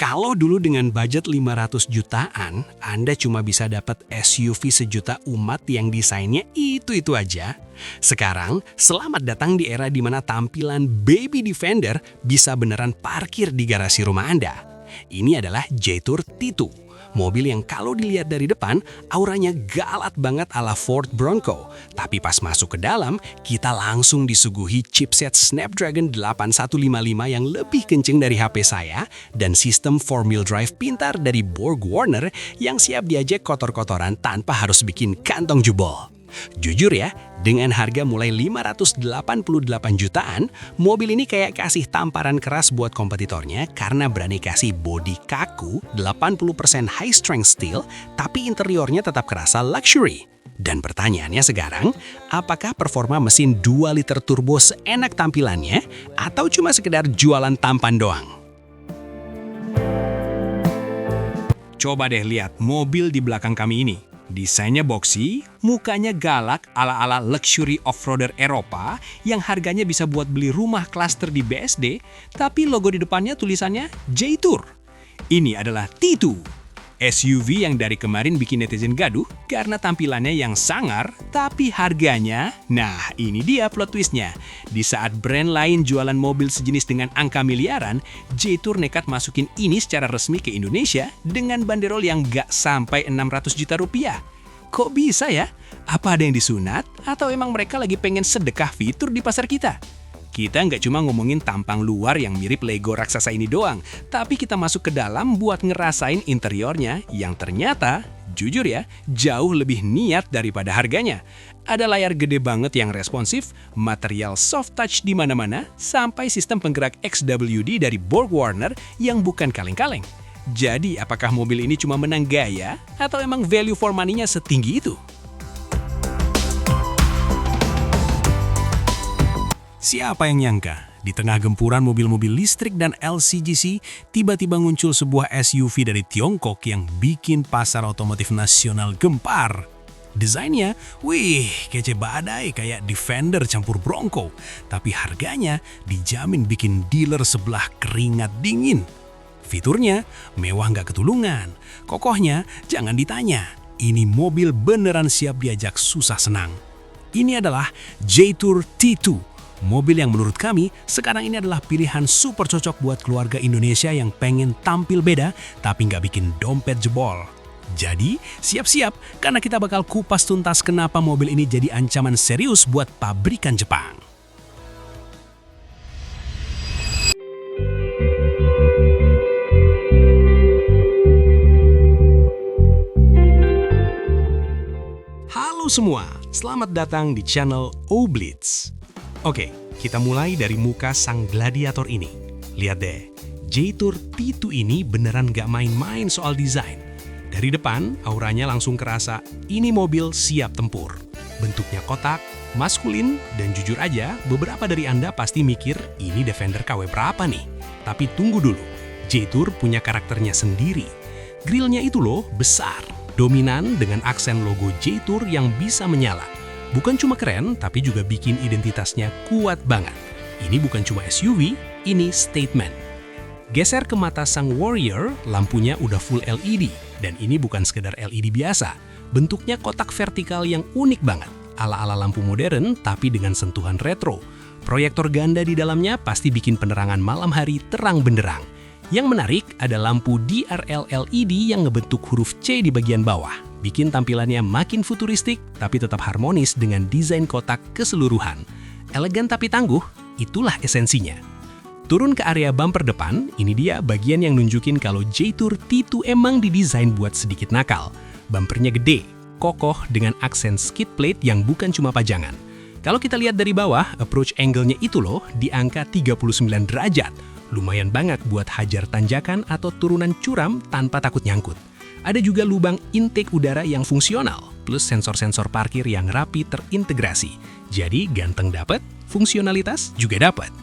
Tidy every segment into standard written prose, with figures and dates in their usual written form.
Kalau dulu dengan budget 500 jutaan, Anda cuma bisa dapat SUV sejuta umat yang desainnya itu-itu aja. Sekarang, selamat datang di era di mana tampilan Baby Defender bisa beneran parkir di garasi rumah Anda. Ini adalah Jetour T2. Mobil yang kalau dilihat dari depan, auranya galat banget ala Ford Bronco. Tapi pas masuk ke dalam, kita langsung disuguhi chipset Snapdragon 8155 yang lebih kenceng dari HP saya dan sistem 4-wheel drive pintar dari BorgWarner yang siap diajak kotor-kotoran tanpa harus bikin kantong jebol. Jujur ya, dengan harga mulai 588 jutaan, mobil ini kayak kasih tamparan keras buat kompetitornya karena berani kasih bodi kaku 80% high strength steel, tapi interiornya tetap kerasa luxury. Dan pertanyaannya sekarang, apakah performa mesin 2 liter turbo seenak tampilannya atau cuma sekedar jualan tampan doang? Coba deh lihat mobil di belakang kami ini. Desainnya boxy, mukanya galak ala-ala luxury off-roader Eropa yang harganya bisa buat beli rumah klaster di BSD, tapi logo di depannya tulisannya Jetour. Ini adalah T2, SUV yang dari kemarin bikin netizen gaduh karena tampilannya yang sangar, tapi harganya, nah ini dia plot twistnya. Di saat brand lain jualan mobil sejenis dengan angka miliaran, Jetour nekat masukin ini secara resmi ke Indonesia dengan banderol yang gak sampai 600 juta rupiah. Kok bisa ya? Apa ada yang disunat? Atau emang mereka lagi pengen sedekah fitur di pasar kita? Kita nggak cuma ngomongin tampang luar yang mirip Lego raksasa ini doang, tapi kita masuk ke dalam buat ngerasain interiornya yang ternyata, jujur ya, jauh lebih niat daripada harganya. Ada layar gede banget yang responsif, material soft touch di mana-mana, sampai sistem penggerak XWD dari BorgWarner yang bukan kaleng-kaleng. Jadi, apakah mobil ini cuma menang gaya, atau emang value for money-nya setinggi itu? Siapa yang nyangka, di tengah gempuran mobil-mobil listrik dan LCGC, tiba-tiba muncul sebuah SUV dari Tiongkok yang bikin pasar otomotif nasional gempar. Desainnya, wih, kece badai kayak Defender campur Bronco. Tapi harganya dijamin bikin dealer sebelah keringat dingin. Fiturnya, mewah nggak ketulungan. Kokohnya, jangan ditanya. Ini mobil beneran siap diajak susah senang. Ini adalah Jetour T2. Mobil yang menurut kami sekarang ini adalah pilihan super cocok buat keluarga Indonesia yang pengen tampil beda tapi nggak bikin dompet jebol. Jadi, siap-siap karena kita bakal kupas tuntas kenapa mobil ini jadi ancaman serius buat pabrikan Jepang. Halo semua, selamat datang di channel Oblitz. Oke, kita mulai dari muka sang gladiator ini. Lihat deh, Jetour T2 ini beneran gak main-main soal desain. Dari depan, auranya langsung kerasa ini mobil siap tempur. Bentuknya kotak, maskulin, dan jujur aja, beberapa dari Anda pasti mikir ini Defender KW berapa nih? Tapi tunggu dulu, Jetour punya karakternya sendiri. Grillnya itu loh besar, dominan dengan aksen logo Jetour yang bisa menyala. Bukan cuma keren, tapi juga bikin identitasnya kuat banget. Ini bukan cuma SUV, ini statement. Geser ke mata sang Warrior, lampunya udah full LED. Dan ini bukan sekedar LED biasa. Bentuknya kotak vertikal yang unik banget. Ala-ala lampu modern, tapi dengan sentuhan retro. Proyektor ganda di dalamnya pasti bikin penerangan malam hari terang benderang. Yang menarik ada lampu DRL LED yang ngebentuk huruf C di bagian bawah. Bikin tampilannya makin futuristik, tapi tetap harmonis dengan desain kotak keseluruhan. Elegan tapi tangguh, itulah esensinya. Turun ke area bumper depan, ini dia bagian yang nunjukin kalau Jetour T2 emang didesain buat sedikit nakal. Bumpernya gede, kokoh dengan aksen skid plate yang bukan cuma pajangan. Kalau kita lihat dari bawah, approach angle-nya itu loh di angka 39 derajat. Lumayan banget buat hajar tanjakan atau turunan curam tanpa takut nyangkut. Ada juga lubang intake udara yang fungsional, plus sensor-sensor parkir yang rapi terintegrasi. Jadi ganteng dapat, fungsionalitas juga dapat.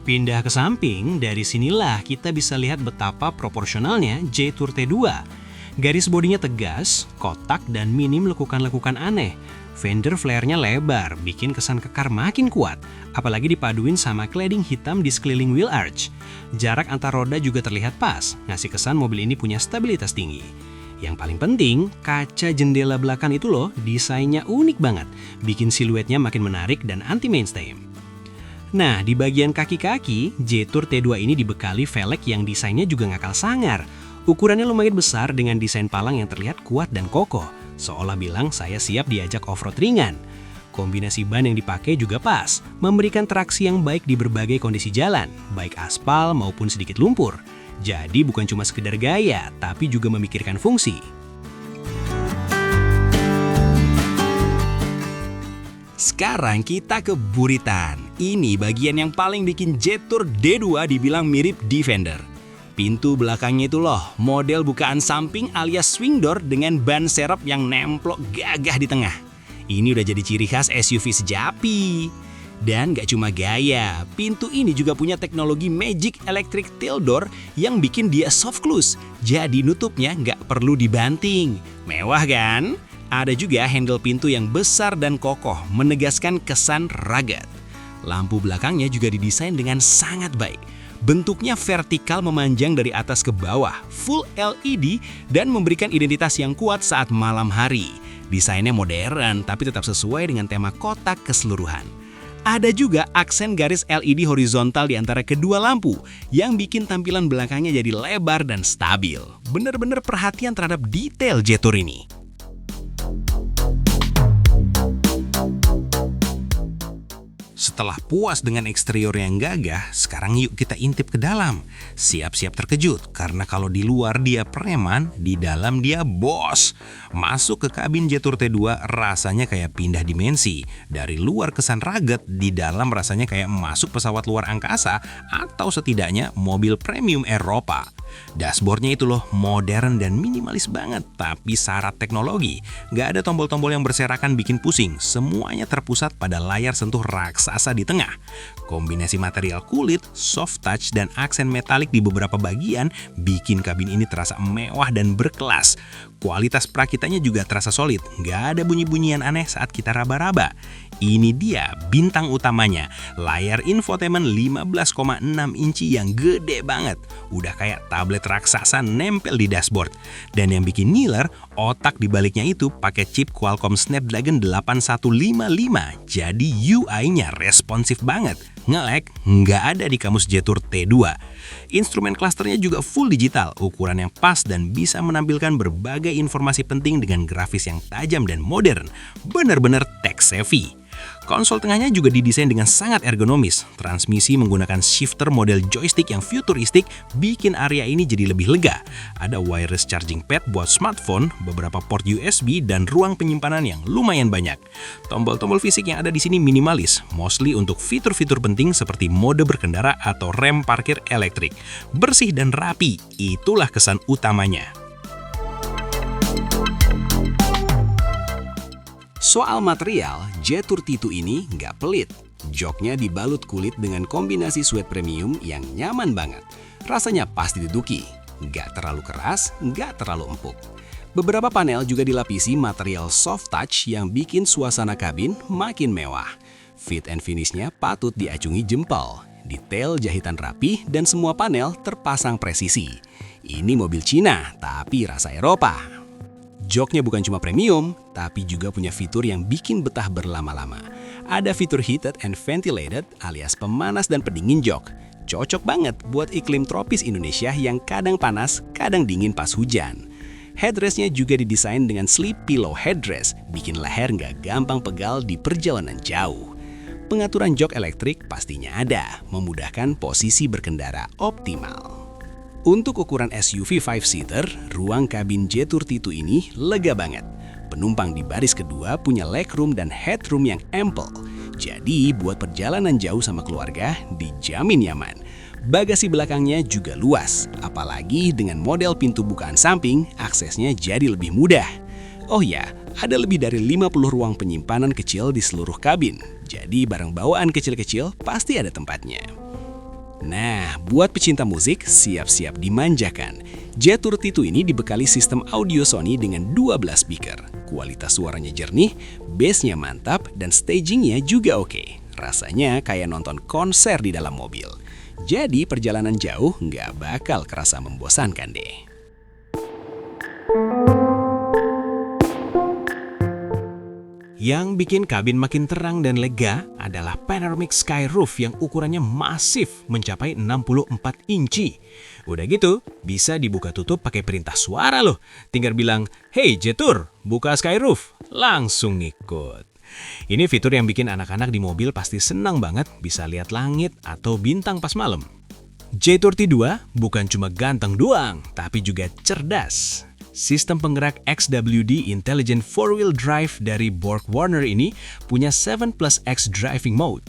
Pindah ke samping, dari sinilah kita bisa lihat betapa proporsionalnya Jetour T2. Garis bodinya tegas, kotak, dan minim lekukan-lekukan aneh. Fender flare-nya lebar, bikin kesan kekar makin kuat, apalagi dipaduin sama cladding hitam di sekeliling wheel arch. Jarak antar roda juga terlihat pas, ngasih kesan mobil ini punya stabilitas tinggi. Yang paling penting, kaca jendela belakang itu loh, desainnya unik banget, bikin siluetnya makin menarik dan anti-mainstream. Nah, di bagian kaki-kaki, Jetour T2 ini dibekali velg yang desainnya juga nggak kalah sangar. Ukurannya lumayan besar dengan desain palang yang terlihat kuat dan kokoh, seolah bilang saya siap diajak off-road ringan. Kombinasi ban yang dipakai juga pas, memberikan traksi yang baik di berbagai kondisi jalan, baik aspal maupun sedikit lumpur. Jadi bukan cuma sekedar gaya, tapi juga memikirkan fungsi. Sekarang kita ke buritan. Ini bagian yang paling bikin Jetour D2 dibilang mirip Defender. Pintu belakangnya itu loh, model bukaan samping alias swing door dengan ban serep yang nemplok gagah di tengah. Ini udah jadi ciri khas SUV sejapi. Dan gak cuma gaya, pintu ini juga punya teknologi Magic Electric Tail Door yang bikin dia soft close. Jadi nutupnya gak perlu dibanting. Mewah kan? Ada juga handle pintu yang besar dan kokoh, menegaskan kesan rugged. Lampu belakangnya juga didesain dengan sangat baik. Bentuknya vertikal memanjang dari atas ke bawah, full LED dan memberikan identitas yang kuat saat malam hari. Desainnya modern tapi tetap sesuai dengan tema kotak keseluruhan. Ada juga aksen garis LED horizontal di antara kedua lampu yang bikin tampilan belakangnya jadi lebar dan stabil. Bener-bener perhatian terhadap detail Jetour ini. Setelah puas dengan eksterior yang gagah, sekarang yuk kita intip ke dalam. Siap-siap terkejut, karena kalau di luar dia preman, di dalam dia bos. Masuk ke kabin Jetour T2 rasanya kayak pindah dimensi. Dari luar kesan rugged, di dalam rasanya kayak masuk pesawat luar angkasa atau setidaknya mobil premium Eropa. Dashboardnya itu loh modern dan minimalis banget, tapi syarat teknologi. Gak ada tombol-tombol yang berserakan bikin pusing, semuanya terpusat pada layar sentuh raksasa di tengah. Kombinasi material kulit, soft touch, dan aksen metalik di beberapa bagian bikin kabin ini terasa mewah dan berkelas. Kualitas perakitanya juga terasa solid, gak ada bunyi-bunyian aneh saat kita raba-raba. Ini dia bintang utamanya, layar infotainment 15,6 inci yang gede banget. Udah kayak tablet raksasa nempel di dashboard. Dan yang bikin ngiler, otak di baliknya itu pakai chip Qualcomm Snapdragon 8155. Jadi UI-nya responsif banget. Nge-lag nggak ada di kamus Jetour T2. Instrumen klasternya juga full digital, ukuran yang pas dan bisa menampilkan berbagai informasi penting dengan grafis yang tajam dan modern. Bener-bener tech savvy. Konsol tengahnya juga didesain dengan sangat ergonomis. Transmisi menggunakan shifter model joystick yang futuristik bikin area ini jadi lebih lega. Ada wireless charging pad buat smartphone, beberapa port USB, dan ruang penyimpanan yang lumayan banyak. Tombol-tombol fisik yang ada di sini minimalis, mostly untuk fitur-fitur penting seperti mode berkendara atau rem parkir elektrik. Bersih dan rapi, itulah kesan utamanya. Soal material, Jetour T2 ini nggak pelit. Joknya dibalut kulit dengan kombinasi suede premium yang nyaman banget. Rasanya pas diduduki, nggak terlalu keras, nggak terlalu empuk. Beberapa panel juga dilapisi material soft touch yang bikin suasana kabin makin mewah. Fit and finishnya patut diacungi jempol. Detail jahitan rapi dan semua panel terpasang presisi. Ini mobil Cina, tapi rasa Eropa. Joknya bukan cuma premium, tapi juga punya fitur yang bikin betah berlama-lama. Ada fitur heated and ventilated alias pemanas dan pendingin jok. Cocok banget buat iklim tropis Indonesia yang kadang panas, kadang dingin pas hujan. Headrestnya juga didesain dengan sleep pillow headrest, bikin leher nggak gampang pegal di perjalanan jauh. Pengaturan jok elektrik pastinya ada, memudahkan posisi berkendara optimal. Untuk ukuran SUV 5-seater, ruang kabin Jetour T2 ini lega banget. Penumpang di baris kedua punya legroom dan headroom yang ample. Jadi buat perjalanan jauh sama keluarga dijamin nyaman. Bagasi belakangnya juga luas, apalagi dengan model pintu bukaan samping, aksesnya jadi lebih mudah. Oh ya, ada lebih dari 50 ruang penyimpanan kecil di seluruh kabin. Jadi barang bawaan kecil-kecil pasti ada tempatnya. Nah, buat pecinta musik, siap-siap dimanjakan. Jetour T2 ini dibekali sistem audio Sony dengan 12 speaker. Kualitas suaranya jernih, bass-nya mantap, dan stagingnya juga oke. Rasanya kayak nonton konser di dalam mobil. Jadi perjalanan jauh nggak bakal kerasa membosankan deh. Yang bikin kabin makin terang dan lega adalah panoramic sky roof yang ukurannya masif mencapai 64 inci. Udah gitu, bisa dibuka tutup pakai perintah suara loh. Tinggal bilang, "Hey Jetur, buka sky roof." Langsung ngikut. Ini fitur yang bikin anak-anak di mobil pasti senang banget bisa lihat langit atau bintang pas malam. Jetour T2 bukan cuma ganteng doang, tapi juga cerdas. Sistem penggerak XWD Intelligent 4-Wheel Drive dari BorgWarner ini punya 7+X driving mode.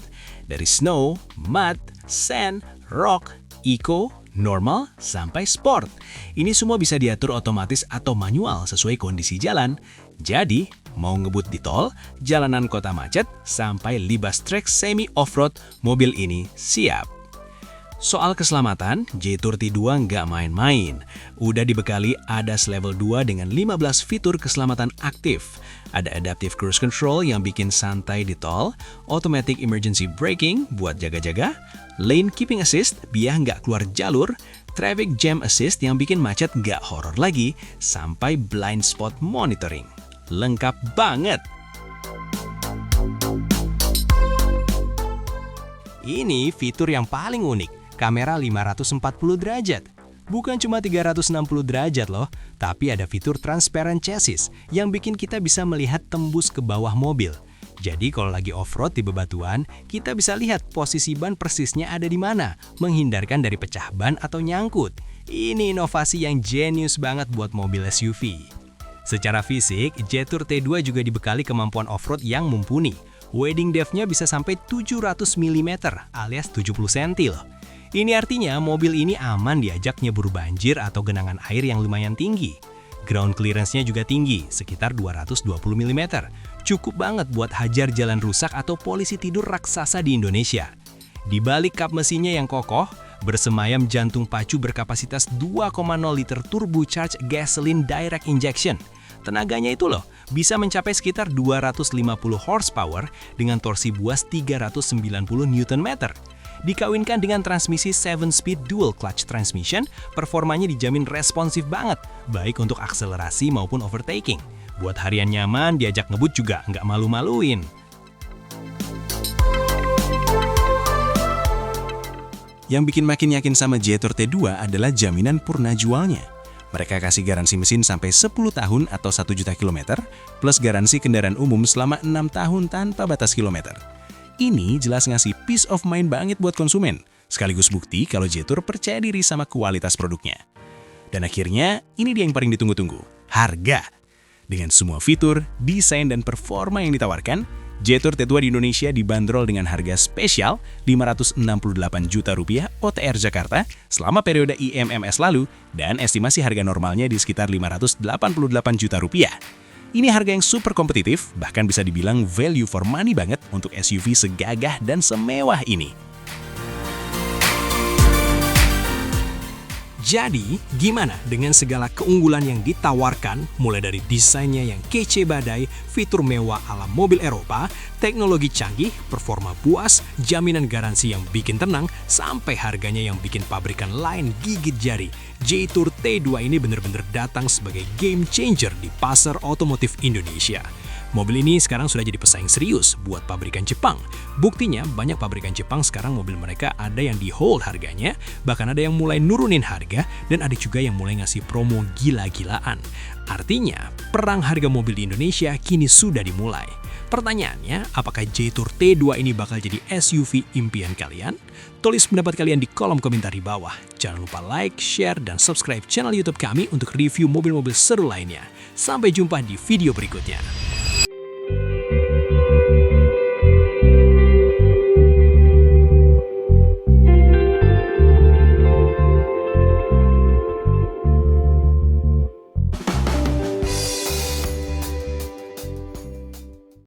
Dari snow, mud, sand, rock, eco, normal, sampai sport. Ini semua bisa diatur otomatis atau manual sesuai kondisi jalan. Jadi, mau ngebut di tol, jalanan kota macet, sampai libas trek semi off-road, mobil ini siap. Soal keselamatan, Jetour T2 nggak main-main. Udah dibekali ADAS Level 2 dengan 15 fitur keselamatan aktif. Ada Adaptive Cruise Control yang bikin santai di tol, Automatic Emergency Braking buat jaga-jaga, Lane Keeping Assist biar nggak keluar jalur, Traffic Jam Assist yang bikin macet nggak horor lagi, sampai Blind Spot Monitoring. Lengkap banget! Ini fitur yang paling unik. Kamera 540 derajat. Bukan cuma 360 derajat loh, tapi ada fitur transparent chassis yang bikin kita bisa melihat tembus ke bawah mobil. Jadi kalau lagi off-road di bebatuan, kita bisa lihat posisi ban persisnya ada di mana, menghindarkan dari pecah ban atau nyangkut. Ini inovasi yang jenius banget buat mobil SUV. Secara fisik, Jetour T2 juga dibekali kemampuan off-road yang mumpuni. Wedding depth-nya bisa sampai 700 mm alias 70 cm loh. Ini artinya mobil ini aman diajak nyebur banjir atau genangan air yang lumayan tinggi. Ground clearance-nya juga tinggi, sekitar 220 mm. Cukup banget buat hajar jalan rusak atau polisi tidur raksasa di Indonesia. Di balik kap mesinnya yang kokoh, bersemayam jantung pacu berkapasitas 2,0 liter turbocharged gasoline direct injection. Tenaganya itu loh, bisa mencapai sekitar 250 horsepower dengan torsi buas 390 Nm. Dikawinkan dengan transmisi 7-speed dual clutch transmission, performanya dijamin responsif banget, baik untuk akselerasi maupun overtaking. Buat harian nyaman, diajak ngebut juga nggak malu-maluin. Yang bikin makin yakin sama Jetour T2 adalah jaminan purna jualnya. Mereka kasih garansi mesin sampai 10 tahun atau 1 juta kilometer, plus garansi kendaraan umum selama 6 tahun tanpa batas kilometer. Ini jelas ngasih peace of mind banget buat konsumen, sekaligus bukti kalau Jetour percaya diri sama kualitas produknya. Dan akhirnya, ini dia yang paling ditunggu-tunggu, harga. Dengan semua fitur, desain, dan performa yang ditawarkan, Jetour T2 di Indonesia dibanderol dengan harga spesial Rp568 juta OTR Jakarta selama periode IMMS lalu, dan estimasi harga normalnya di sekitar Rp588 juta. Ini harga yang super kompetitif, bahkan bisa dibilang value for money banget untuk SUV segagah dan semewah ini. Jadi, gimana dengan segala keunggulan yang ditawarkan, mulai dari desainnya yang kece badai, fitur mewah ala mobil Eropa, teknologi canggih, performa puas, jaminan garansi yang bikin tenang, sampai harganya yang bikin pabrikan lain gigit jari. Jetour T2 ini benar-benar datang sebagai game changer di pasar otomotif Indonesia. Mobil ini sekarang sudah jadi pesaing serius buat pabrikan Jepang. Buktinya, banyak pabrikan Jepang sekarang mobil mereka ada yang di hold harganya, bahkan ada yang mulai nurunin harga, dan ada juga yang mulai ngasih promo gila-gilaan. Artinya, perang harga mobil di Indonesia kini sudah dimulai. Pertanyaannya, apakah Jetour T2 ini bakal jadi SUV impian kalian? Tulis pendapat kalian di kolom komentar di bawah. Jangan lupa like, share, dan subscribe channel YouTube kami untuk review mobil-mobil seru lainnya. Sampai jumpa di video berikutnya.